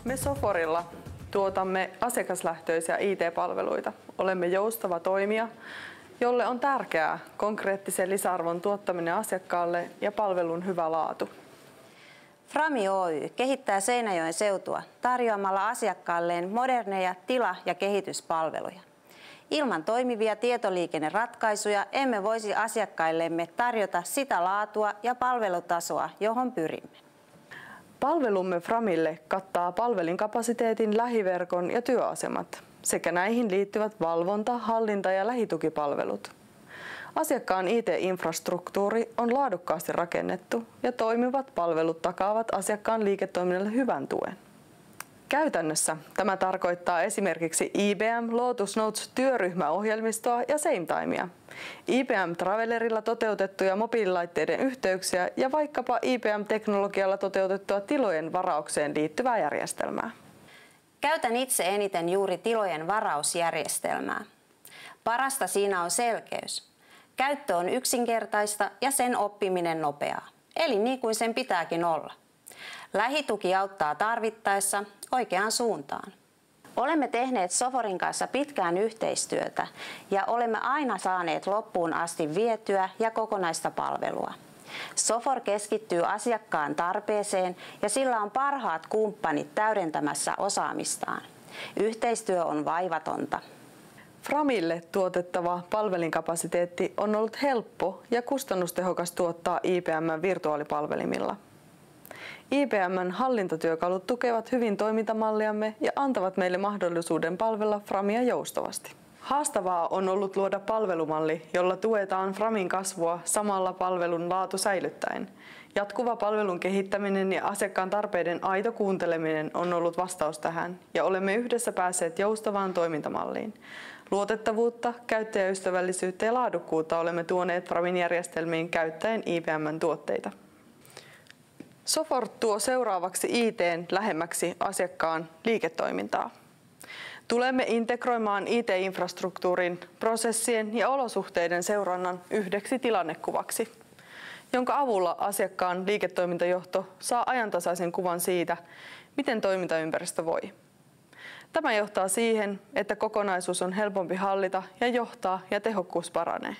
Me Soforilla tuotamme asiakaslähtöisiä IT-palveluita. Olemme joustava toimija, jolle on tärkeää konkreettisen lisäarvon tuottaminen asiakkaalle ja palvelun hyvä laatu. Frami Oy kehittää Seinäjoen seutua tarjoamalla asiakkailleen moderneja tila- ja kehityspalveluja. Ilman toimivia tietoliikenneratkaisuja emme voisi asiakkaillemme tarjota sitä laatua ja palvelutasoa, johon pyrimme. Palvelumme Framille kattaa palvelinkapasiteetin, lähiverkon ja työasemat sekä näihin liittyvät valvonta-, hallinta- ja lähitukipalvelut. Asiakkaan IT-infrastruktuuri on laadukkaasti rakennettu ja toimivat palvelut takaavat asiakkaan liiketoiminnalle hyvän tuen. Käytännössä tämä tarkoittaa esimerkiksi IBM Lotus Notes -työryhmäohjelmistoa ja SameTimea, IBM Travelerilla toteutettuja mobiililaitteiden yhteyksiä ja vaikkapa IBM-teknologialla toteutettua tilojen varaukseen liittyvää järjestelmää. Käytän itse eniten juuri tilojen varausjärjestelmää. Parasta siinä on selkeys. Käyttö on yksinkertaista ja sen oppiminen nopeaa, eli niin kuin sen pitääkin olla. Lähituki auttaa tarvittaessa oikeaan suuntaan. Olemme tehneet Soforin kanssa pitkään yhteistyötä ja olemme aina saaneet loppuun asti vietyä ja kokonaista palvelua. Sofor keskittyy asiakkaan tarpeeseen ja sillä on parhaat kumppanit täydentämässä osaamistaan. Yhteistyö on vaivatonta. Framille tuotettava palvelinkapasiteetti on ollut helppo ja kustannustehokas tuottaa IBM:n virtuaalipalvelimilla. IBM:n hallintotyökalut tukevat hyvin toimintamalliamme ja antavat meille mahdollisuuden palvella Framia joustavasti. Haastavaa on ollut luoda palvelumalli, jolla tuetaan Framin kasvua samalla palvelun laatu säilyttäen. Jatkuva palvelun kehittäminen ja asiakkaan tarpeiden aito kuunteleminen on ollut vastaus tähän ja olemme yhdessä päässeet joustavaan toimintamalliin. Luotettavuutta, käyttäjäystävällisyyttä ja laadukkuutta olemme tuoneet Framin järjestelmiin käyttäen IBM:n tuotteita. Sofor tuo seuraavaksi IT:n lähemmäksi asiakkaan liiketoimintaa. Tulemme integroimaan IT-infrastruktuurin, prosessien ja olosuhteiden seurannan yhdeksi tilannekuvaksi, jonka avulla asiakkaan liiketoimintajohto saa ajantasaisen kuvan siitä, miten toimintaympäristö voi. Tämä johtaa siihen, että kokonaisuus on helpompi hallita ja johtaa ja tehokkuus paranee.